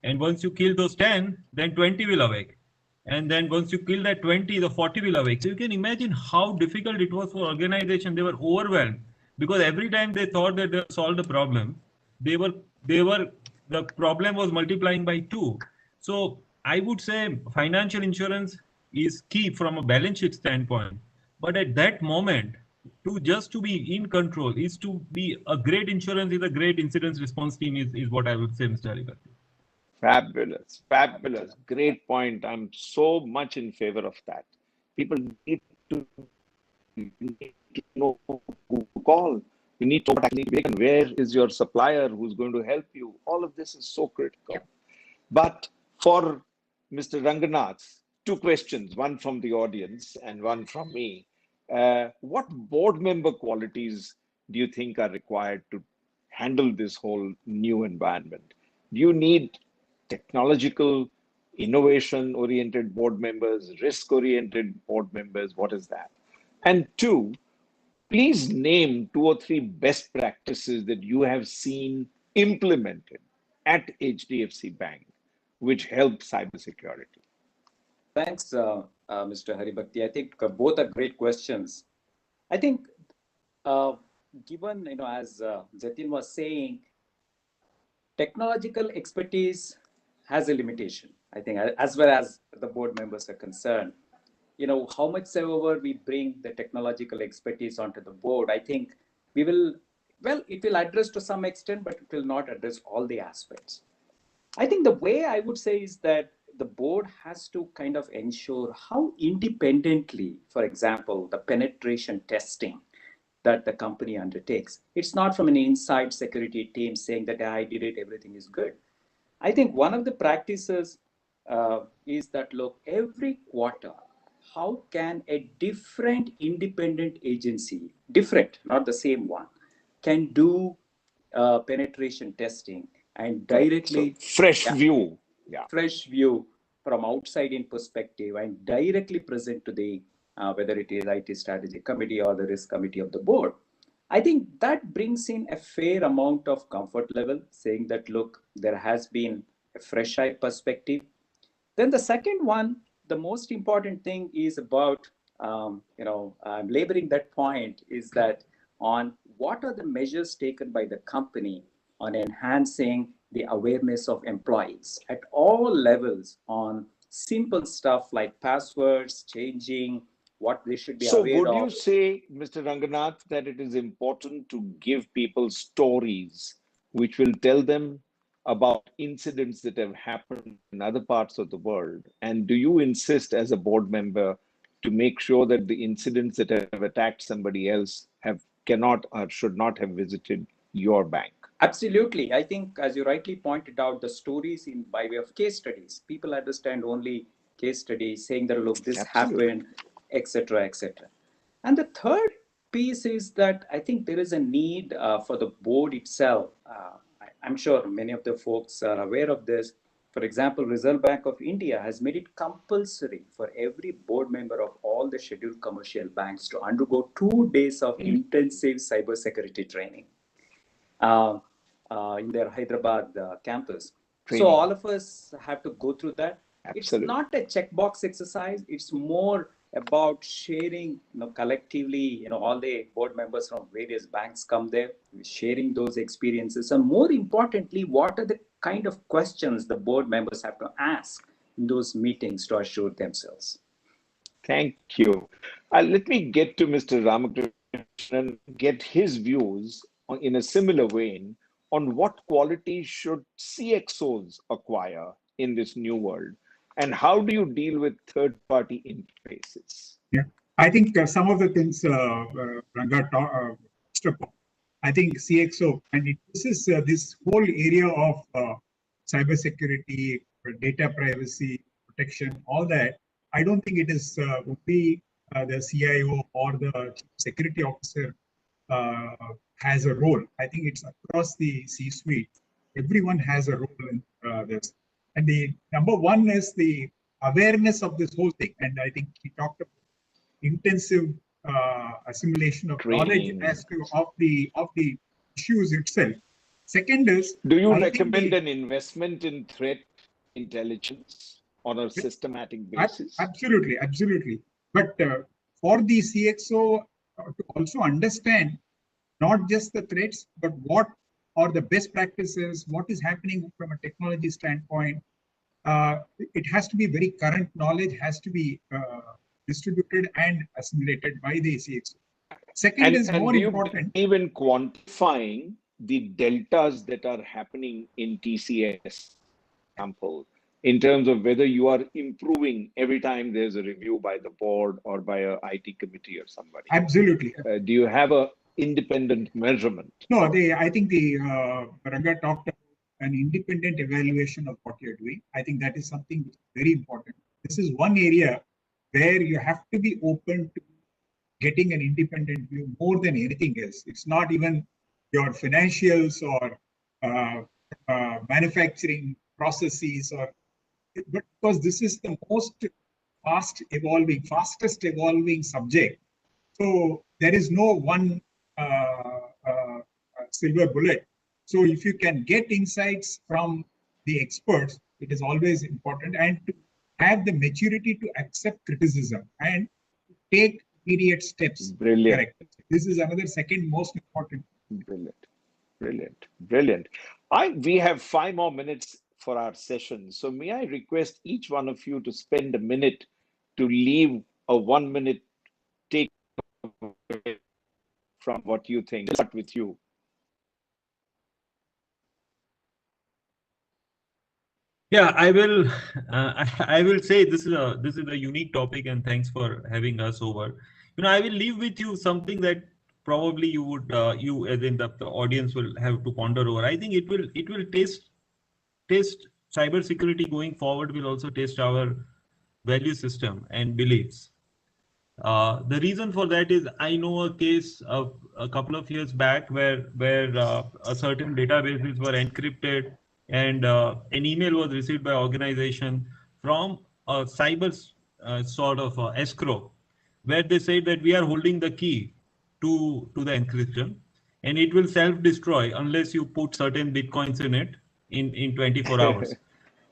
and once you kill those 10, then 20 will awake, and then once you kill that 20, the 40 will awake. So you can imagine how difficult it was for organization. They were overwhelmed because every time they thought that they solved the problem, the problem was multiplying by 2. So I would say financial insurance is key from a balance sheet standpoint, but at that moment, to be in control is to be a great insurance, is a great incident response team is what I would say, Mr. Haribhakti. Fabulous. Great point. I'm so much in favor of that. People need to know who to call. You need to know where is your supplier who's going to help you. All of this is so critical. Yep. But for Mr. Ranganath, 2 questions, one from the audience and one from me. What board member qualities do you think are required to handle this whole new environment? Do you need technological, innovation-oriented board members, risk-oriented board members? What is that? And 2, Please name 2 or 3 best practices that you have seen implemented at HDFC Bank, which help cybersecurity. Thanks, Mr. Haribhakti. I think both are great questions. I think given, as Jatin was saying, technological expertise has a limitation, I think, as well as the board members are concerned. How much ever we bring the technological expertise onto the board, I think it will address to some extent, but it will not address all the aspects. I think the way I would say is that the board has to kind of ensure how independently, for example, the penetration testing that the company undertakes. It's not from an inside security team saying that I did it, everything is good. I think one of the practices is that, look, every quarter, how can a different independent agency, different, not the same one, can do penetration testing and directly fresh view, fresh view from outside in perspective and directly present to the whether it is IT strategy committee or the risk committee of the board. I think that brings in a fair amount of comfort level, saying that, look, there has been a fresh eye perspective. Then the second one, the most important thing is about, I'm laboring that point, is that on what are the measures taken by the company on enhancing the awareness of employees at all levels on simple stuff like passwords, changing, what they should be aware of. So would you say, Mr. Ranganath, that it is important to give people stories which will tell them about incidents that have happened in other parts of the world? And do you insist as a board member to make sure that the incidents that have attacked somebody else cannot or should not have visited your bank? Absolutely. I think, as you rightly pointed out, the stories by way of case studies, people understand only case studies saying that, look, this happened, etc., etc. And the third piece is that I think there is a need for the board itself. I'm sure many of the folks are aware of this. For example, Reserve Bank of India has made it compulsory for every board member of all the scheduled commercial banks to undergo 2 days of intensive cybersecurity training in their Hyderabad campus. So all of us have to go through that. Absolutely. It's not a checkbox exercise. It's more about sharing, collectively, all the board members from various banks come there, sharing those experiences. And more importantly, what are the kind of questions the board members have to ask in those meetings to assure themselves? Thank you. Let me get to Mr. Ramakrishnan, get his views in a similar vein on what qualities should Cxos acquire in this new world, and how do you deal with third-party interfaces? Yeah, I think some of the things Ranga touched upon. I think Cxo, and this is this whole area of cybersecurity, data privacy, protection, all that. I don't think it is would be the CIO or the security officer has a role. I think it's across the C-suite. Everyone has a role in this. And the number one is the awareness of this whole thing. And I think he talked about intensive assimilation of knowledge as to of the issues itself. Second is, do you recommend an investment in threat intelligence on a systematic basis? Absolutely, absolutely. But for the Cxo to also understand not just the threats, but what are the best practices, what is happening from a technology standpoint. It has to be very current knowledge, has to be distributed and assimilated by the Cxo. Second is more important. Even quantifying the deltas that are happening in TCS, example, in terms of whether you are improving every time there's a review by the board or by a IT committee or somebody. Absolutely. Do you have a independent measurement? No, I think the Ranga talked about an independent evaluation of what you're doing. I think that is something very important. This is one area where you have to be open to getting an independent view more than anything else. It's not even your financials or manufacturing processes, but because this is the most fastest evolving subject. So there is no one silver bullet. So if you can get insights from the experts, it is always important, and to have the maturity to accept criticism and take immediate steps. Brilliant. Correct. This is another second most important. Brilliant. Brilliant. Brilliant. We have 5 more minutes for our session. So may I request each one of you to spend a minute to leave a 1-minute take from what you think. Let's start with you. Yeah, I will. I will say this is a unique topic, and thanks for having us over. I will leave with you something that probably you would you as in the audience will have to ponder over. I think it will test cybersecurity going forward. Will also test our value system and beliefs. The reason for that is I know a case of a couple of years back where a certain databases were encrypted, and an email was received by organization from a cyber sort of escrow, where they said that we are holding the key to the encryption, and it will self-destroy unless you put certain bitcoins in it in 24 hours.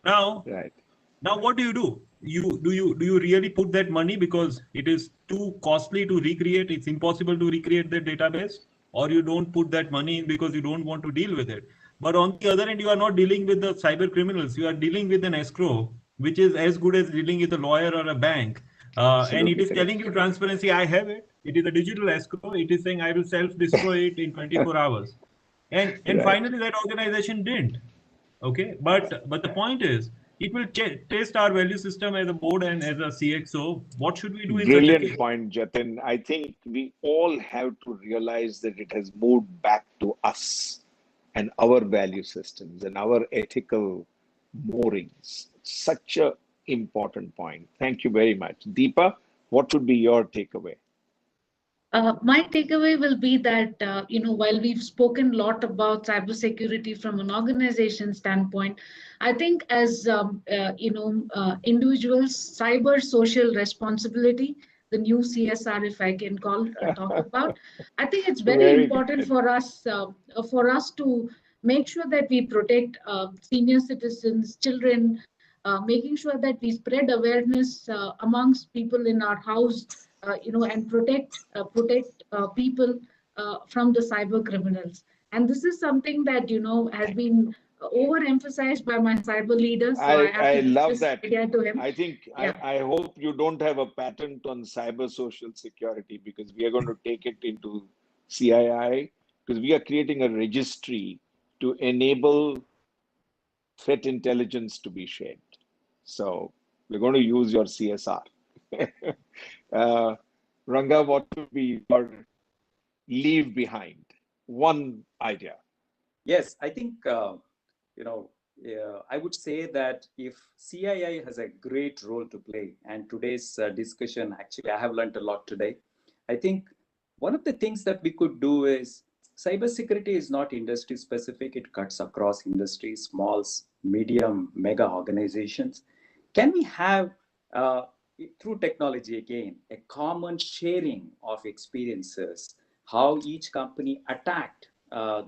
Now, Right. Now, what do? Do you really put that money because it is too costly to recreate? It's impossible to recreate the database, or you don't put that money in because you don't want to deal with it. But on the other end, you are not dealing with the cyber criminals. You are dealing with an escrow, which is as good as dealing with a lawyer or a bank. And it is telling you transparency. I have it. It is a digital escrow. It is saying I will self-destroy it in 24 hours. And Right. finally, that organization didn't. Okay, but the point is, it will test our value system as a board and as a Cxo. What should we do in such a Brilliant case? point, Jatin. I think we all have to realize that it has moved back to us and our value systems and our ethical moorings. Such a important point. Thank you very much. Deepa, what would be your takeaway? My takeaway will be that, while we've spoken a lot about cybersecurity from an organization standpoint, I think as, individuals, cyber social responsibility, the new CSR, if I can talk about, I think it's very important for us to make sure that we protect senior citizens, children, making sure that we spread awareness amongst people in our house, and protect people from the cyber criminals. And this is something that has been overemphasized by my cyber leaders. So I love that. Idea to him. I think Yeah. I hope you don't have a patent on cyber social security, because we are going to take it into CII, because we are creating a registry to enable threat intelligence to be shared. So we're going to use your CSR. Ranga, what would be your leave behind? One idea. Yes, I think, I would say that if CII has a great role to play, and today's discussion, actually, I have learned a lot today. I think one of the things that we could do is, cybersecurity is not industry specific. It cuts across industries, small, medium, mega organizations. Can we have, through technology again, a common sharing of experiences, how each company attacked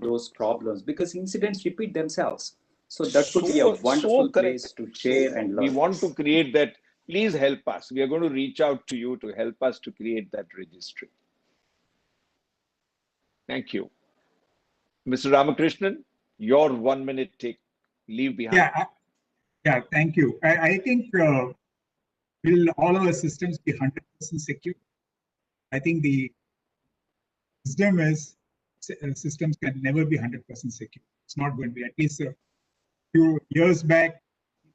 those problems, because incidents repeat themselves. So that could be a wonderful place to share and learn. We want to create that. Please help us. We are going to reach out to you to help us to create that registry. Thank you. Mr. Ramakrishnan, your 1-minute leave behind. Yeah, thank you. I think will all our systems be 100% secure? I think the wisdom is systems can never be 100% secure. It's not going to be. At least a few years back,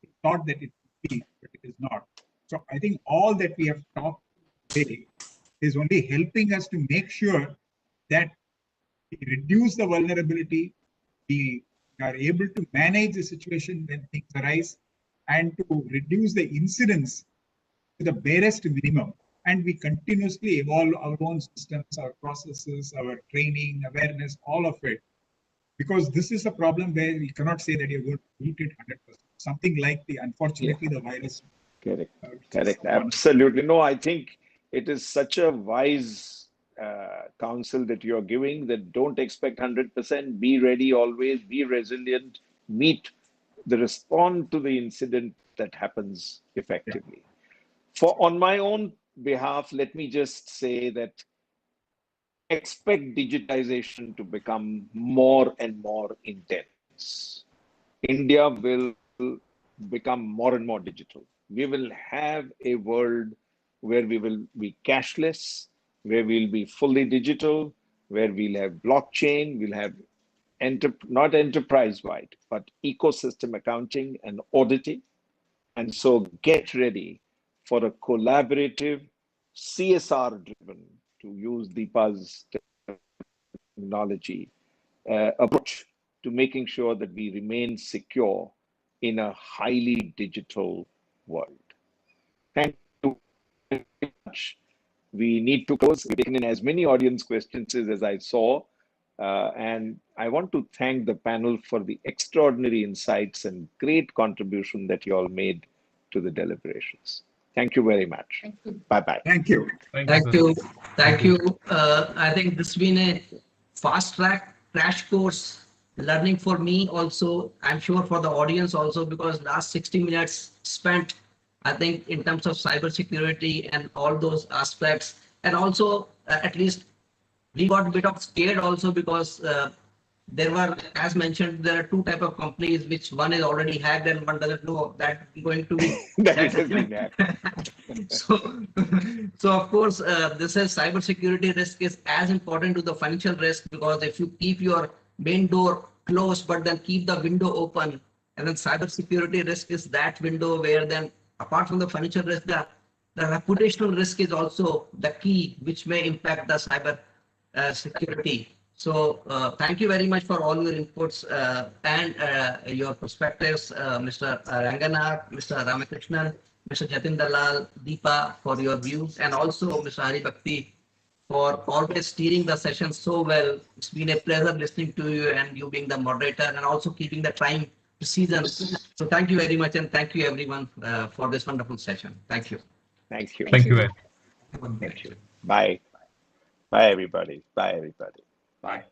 we thought that it would be, but it is not. So I think all that we have talked today is only helping us to make sure that we reduce the vulnerability, we are able to manage the situation when things arise, and to reduce the incidents to the barest minimum. And we continuously evolve our own systems, our processes, our training, awareness, all of it. Because this is a problem where we cannot say that you're going to beat it 100%. Something like unfortunately, the virus. Correct. Absolutely. No, I think it is such a wise counsel that you're giving, that don't expect 100%, be ready always, be resilient, respond to the incident that happens effectively. On my own behalf, let me just say that expect digitization to become more and more intense. India will become more and more digital. We will have a world where we will be cashless, where we'll be fully digital, where we'll have blockchain, we'll have not enterprise-wide, but ecosystem accounting and auditing. And so get ready for a collaborative, CSR-driven, to use Deepa's terminology, approach to making sure that we remain secure in a highly digital world. Thank you very much. We need to close. We've taken in as many audience questions as I saw. And I want to thank the panel for the extraordinary insights and great contribution that you all made to the deliberations. Thank you very much. Thank you. Bye-bye. Thank you. Thank you. Thank you. I think this has been a fast track crash course learning for me also. I'm sure for the audience also, because last 60 minutes spent, I think, in terms of cybersecurity and all those aspects. And also, at least we got a bit of scared also, because there were, as mentioned, there are two types of companies, which one is already hacked and one doesn't know that going to be. That it has been hacked. So of course, this is cybersecurity risk is as important to the financial risk, because if you keep your main door closed, but then keep the window open, and then cybersecurity risk is that window where then, apart from the financial risk, the reputational risk is also the key, which may impact the cyber security. So thank you very much for all your inputs and your perspectives, Mr. Ranganath, Mr. Ramakrishnan, Mr. Jatin Dalal, Deepa, for your views, and also Mr. Hari Bhakti for always steering the session so well. It's been a pleasure listening to you, and you being the moderator and also keeping the time precision. So thank you very much, and thank you everyone for this wonderful session. Thank you. Thank you. Thank you. Thank you. Bye. Bye, everybody. Bye, everybody. Bye.